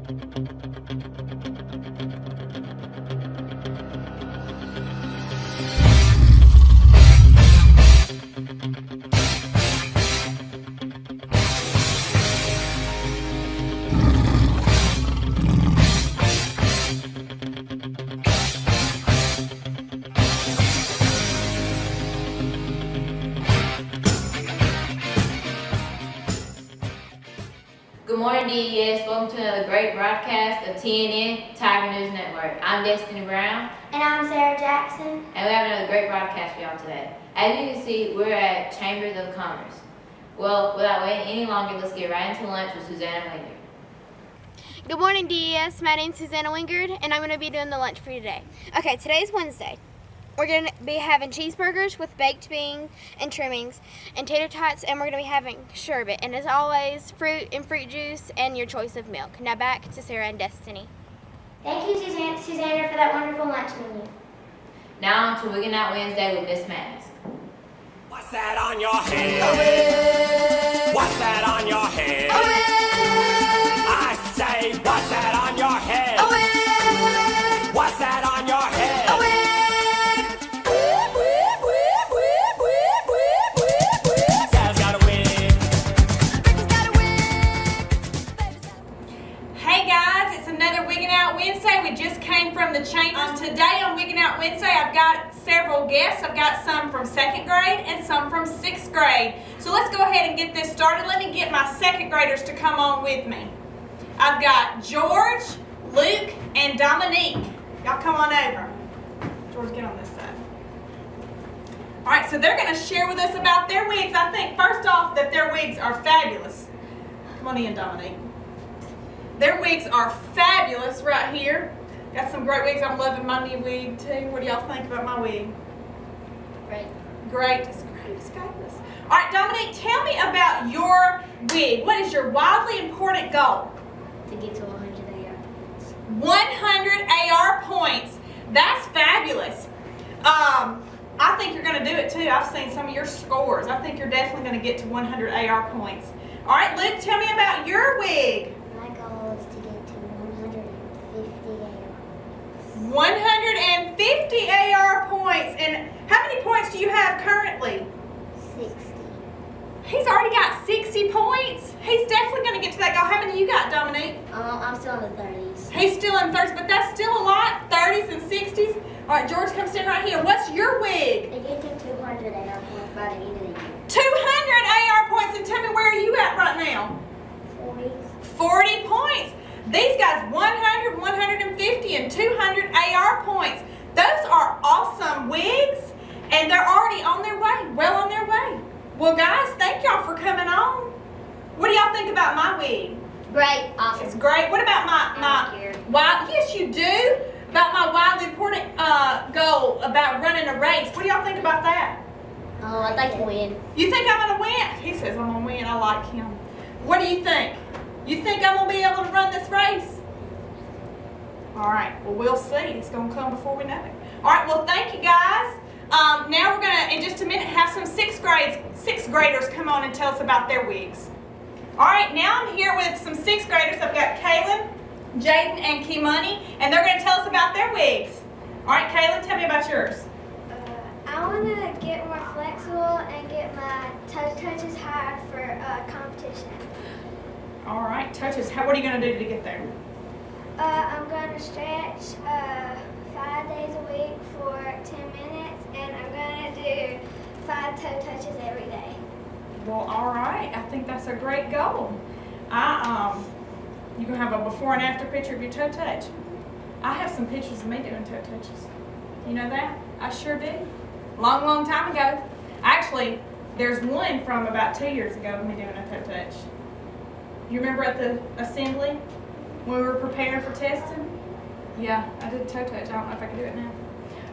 Good morning, DES. Welcome to another great broadcast of TNN Tiger News Network. I'm Destiny Brown. And I'm Sarah Jackson. And we have another great broadcast for y'all today. As you can see, we're at Chambers of Commerce. Well, without waiting any longer, let's get right into lunch with Susanna Wingard. Good morning, DES. My name's Susanna Wingard, and I'm going to be doing the lunch for you today. Okay, today's Wednesday. We're going to be having cheeseburgers with baked beans and trimmings and tater tots, and we're going to be having sherbet. And as always, fruit and fruit juice and your choice of milk. Now back to Sarah and Destiny. Thank you, Susanna, for that wonderful lunch menu. Now on to Wigging Out Wednesday with Miss Mask. What's that on your head? What's that on your head? I say, what's that on your head? What's that on your head? Sal's got a wig. Hey guys, it's another Wigging Out Wednesday. We just came from the Chambers. Today on Wigging Out Wednesday, I've got several guests. I've got some from 2nd grade and some from 6th grade. So let's go ahead and get this started. Let me get my 2nd graders to come on with me. I've got George, Luke, and Dominique. Y'all come on over. George, get on this side. All right, so they're going to share with us about their wigs. I think first off that their wigs are fabulous. Come on in, Dominique. Their wigs are fabulous right here. Got some great wigs. I'm loving my new wig too. What do y'all think about my wig? Great. Great. It's great. It's fabulous. All right, Dominique, tell me about your wig. What is your wildly important goal? To get to 100 AR points. 100 AR points. That's fabulous. I think you're going to do it too. I've seen some of your scores. I think you're definitely going to get to 100 AR points. All right, Luke, tell me about your wig. My goal is to get to 150 AR. 150 AR points. And how many points do you have currently? 60. He's already got 60 points. He's definitely going to get to that goal. How many you got, Dominique? I'm still in the 30s. He's still in 30s, but that's still a lot. 30s and 60s. All right, George, come stand right here. What's your wig? To get to 200 AR points by the end of the year. 200 AR points. And tell me, where are you at right now? 40. 40 points. These guys, 100, 150, and 200 AR points. Those are awesome wigs, and they're already on their way, well on their way. Well, guys, thank y'all for coming on. What do y'all think about my wig? Great. Awesome. It's great. What about my wild? Yes, you do. About my wildly important goal about running a race. What do y'all think about that? Oh, I'd like to win. You think I'm gonna win? He says I'm gonna win. I like him. What do you think? You think I'm gonna be able to run this race? All right. Well, we'll see. It's gonna come before we know it. All right. Well, thank you guys. Now we're gonna, in just a minute, have some 6th graders come on and tell us about their wigs. All right. Now I'm here with some 6th graders. I've got Kaylin, Jaden, and Kimani, and they're gonna tell us about their wigs. All right, Kaylin, tell me about yours. I want to get more flexible and get my toe touches higher for competition. All right, touches. What are you going to do to get there? I'm going to stretch 5 days a week for 10 minutes, and I'm going to do 5 toe touches every day. Well, all right. I think that's a great goal. You going to have a before and after picture of your toe touch? I have some pictures of me doing toe touches. You know that? I sure do. Long, long time ago. Actually, there's one from about 2 years ago of me doing a toe touch. You remember at the assembly when we were preparing for testing? Yeah, I did a toe touch. I don't know if I can do it now.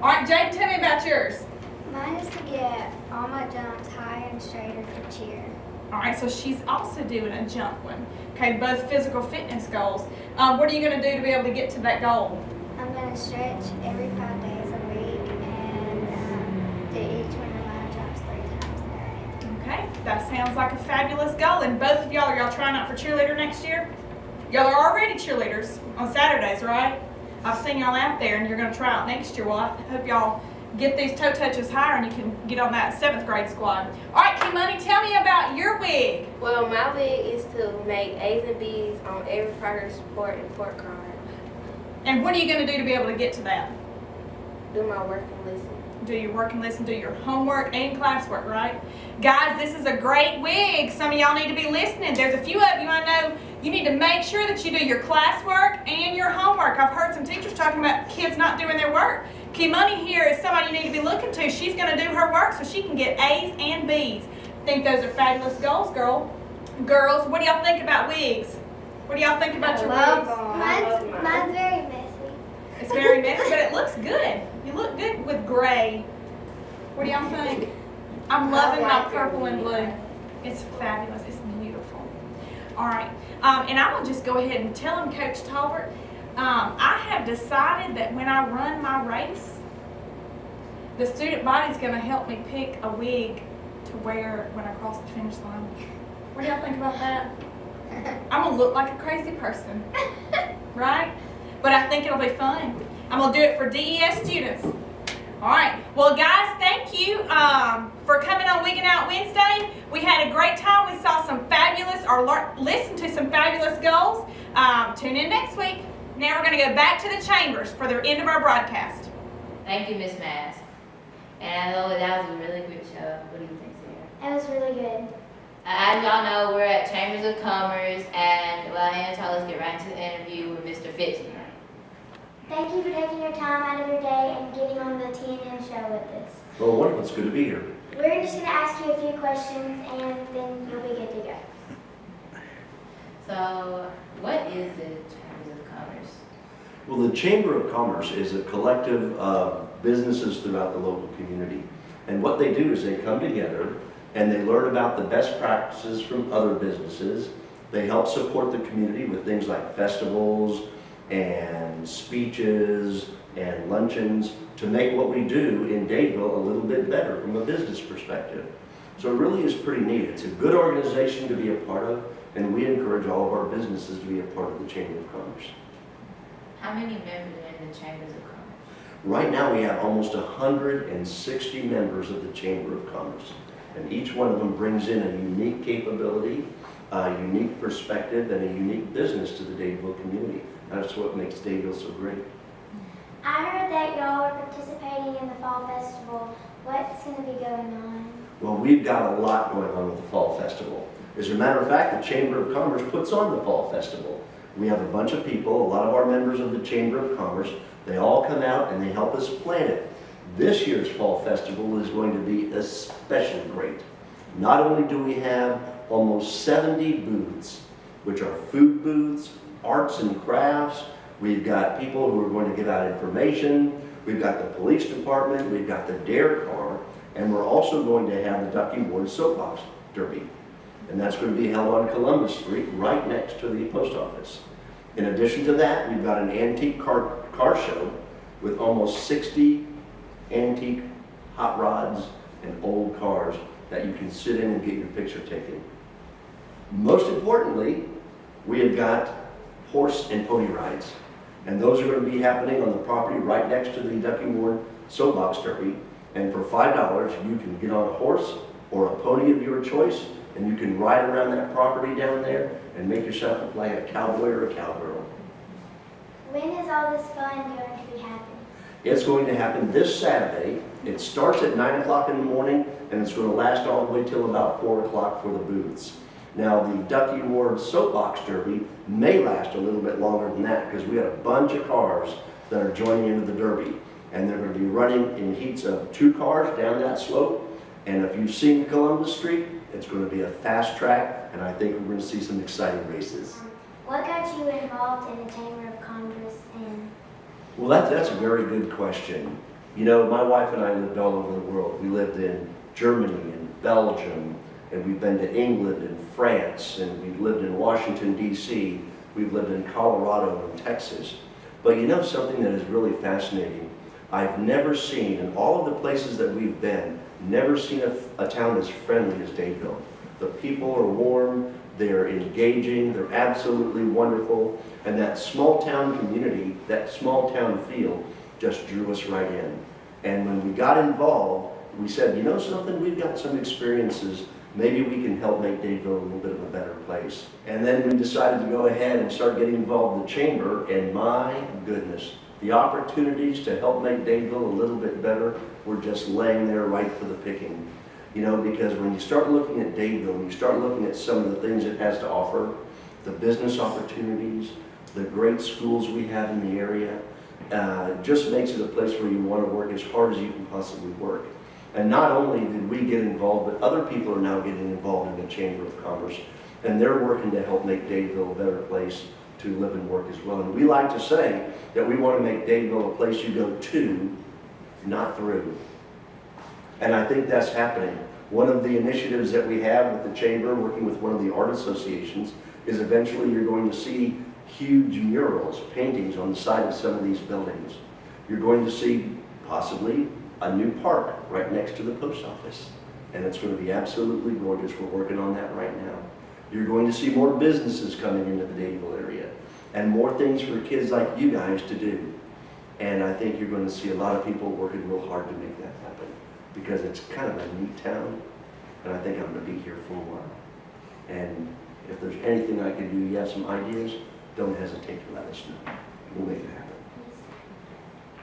All right, Jade, tell me about yours. Mine is to get all my jumps higher and straighter for cheer. All right, so she's also doing a jump one. Okay, both physical fitness goals. What are you going to do to be able to get to that goal? I'm going to stretch every 5 days a week and do each one of my jumps 3 times a day. Okay, that sounds like a fabulous goal. And both of y'all, are y'all trying out for cheerleader next year? Y'all are already cheerleaders on Saturdays, right? I've seen y'all out there, and you're going to try out next year. Well, I hope y'all get these toe touches higher and you can get on that 7th grade squad. All right, Kimani, tell me about your wig. Well, my wig is to make A's and B's on every progress report and report card. And what are you going to do to be able to get to that? Do my work and listen. Do your work and listen, do your homework and classwork, right? Guys, this is a great wig. Some of y'all need to be listening. There's a few of you I know, you need to make sure that you do your classwork and your homework. I've heard some teachers talking about kids not doing their work. Kimani here is somebody you need to be looking to. She's going to do her work so she can get A's and B's. I think those are fabulous goals, girls. What do y'all think about wigs? What do y'all think about your wigs? Mine's very messy. It's very messy, but it looks good. You look good with gray. What do y'all think? I'm loving my purple and blue. It's fabulous. It's beautiful. All right. And I'm going to just go ahead and tell him, Coach Talbert, I have decided that when I run my race, the student body's going to help me pick a wig to wear when I cross the finish line. What do y'all think about that? I'm going to look like a crazy person, right? But I think it'll be fun. I'm going to do it for DES students. All right. Well, guys, thank you for coming on Wigging Out Wednesday. We had a great time. We saw some fabulous, or listened to some fabulous goals. Tune in next week. Now we're going to go back to the chambers for the end of our broadcast. Thank you, Miss Mask. And I know that was a really good show. What do you think, Sarah? It was really good. As y'all know, we're at Chambers of Commerce, and well, Anatol, let's get right into the interview with Mr. Fitzy. Thank you for taking your time out of your day and getting on the TNN show with us. Well, wonderful. It's good to be here. We're just going to ask you a few questions and then you'll be good to go. So, what is the Chambers of Commerce? Well, the Chamber of Commerce is a collective of businesses throughout the local community. And what they do is they come together and they learn about the best practices from other businesses. They help support the community with things like festivals and speeches and luncheons to make what we do in Dadeville a little bit better from a business perspective. So it really is pretty neat. It's a good organization to be a part of, and we encourage all of our businesses to be a part of the Chamber of Commerce. How many members are in the Chambers of Commerce? Right now we have almost 160 members of the Chamber of Commerce, and each one of them brings in a unique capability, a unique perspective, and a unique business to the Dadeville community. That's what makes Dadeville so great. I heard that y'all are participating in the Fall Festival. What's going to be going on? Well, we've got a lot going on with the Fall Festival. As a matter of fact, the Chamber of Commerce puts on the Fall Festival. We have a bunch of people, a lot of our members of the Chamber of Commerce, they all come out and they help us plan it. This year's Fall Festival is going to be especially great. Not only do we have almost 70 booths, which are food booths, arts and crafts, we've got people who are going to give out information, we've got the police department, we've got the dare car, and we're also going to have the Ducky Ward Soapbox Derby. And that's going to be held on Columbus Street, right next to the post office. In addition to that, we've got an antique car show with almost 60 antique hot rods and old cars that you can sit in and get your picture taken. Most importantly, we have got horse and pony rides. And those are going to be happening on the property right next to the Ducky Ward Soapbox Derby. And for $5, you can get on a horse or a pony of your choice, and you can ride around that property down there and make yourself look like a cowboy or a cowgirl. When is all this fun going to be happening? It's going to happen this Saturday. It starts at 9 o'clock in the morning, and it's going to last all the way till about 4 o'clock for the booths. Now, the Ducky Ward Soapbox Derby may last a little bit longer than that because we have a bunch of cars that are joining into the Derby. And they're going to be running in heats of 2 cars down that slope. And if you've seen Columbus Street, it's going to be a fast track, and I think we're going to see some exciting races. What got you involved in the Chamber of Commerce? And Well, that's a very good question. You know, my wife and I lived all over the world. We lived in Germany and Belgium, and we've been to England and France, and we've lived in Washington, D.C. We've lived in Colorado and Texas. But you know something that is really fascinating? I've never seen, in all of the places that we've been, never seen a town as friendly as Dadeville. The people are warm, they're engaging, they're absolutely wonderful, and that small town community, that small town feel just drew us right in. And when we got involved, we said, you know something, we've got some experiences, maybe we can help make Dadeville a little bit of a better place. And then we decided to go ahead and start getting involved in the chamber, and my goodness, the opportunities to help make Dadeville a little bit better were just laying there right for the picking. You know, because when you start looking at Dadeville, when you start looking at some of the things it has to offer, the business opportunities, the great schools we have in the area, just makes it a place where you want to work as hard as you can possibly work. And not only did we get involved, but other people are now getting involved in the Chamber of Commerce, and they're working to help make Dadeville a better place to live and work as well. And we like to say that we want to make Dadeville a place you go to, not through. And I think that's happening. One of the initiatives that we have with the Chamber, working with one of the art associations, is eventually you're going to see huge murals, paintings on the side of some of these buildings. You're going to see possibly a new park right next to the post office. And it's going to be absolutely gorgeous. We're working on that right now. You're going to see more businesses coming into the Dadeville area and more things for kids like you guys to do. And I think you're going to see a lot of people working real hard to make that happen because it's kind of a neat town. And I think I'm going to be here for a while. And if there's anything I can do, you have some ideas, don't hesitate to let us know. We'll make it happen.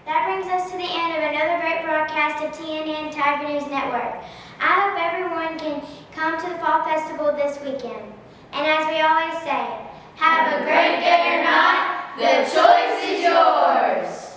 That brings us to the end of another great broadcast of TNN Tiger News Network. I hope everyone can come to the Fall Festival this weekend. And as we always say, have a great day or not, the choice is yours.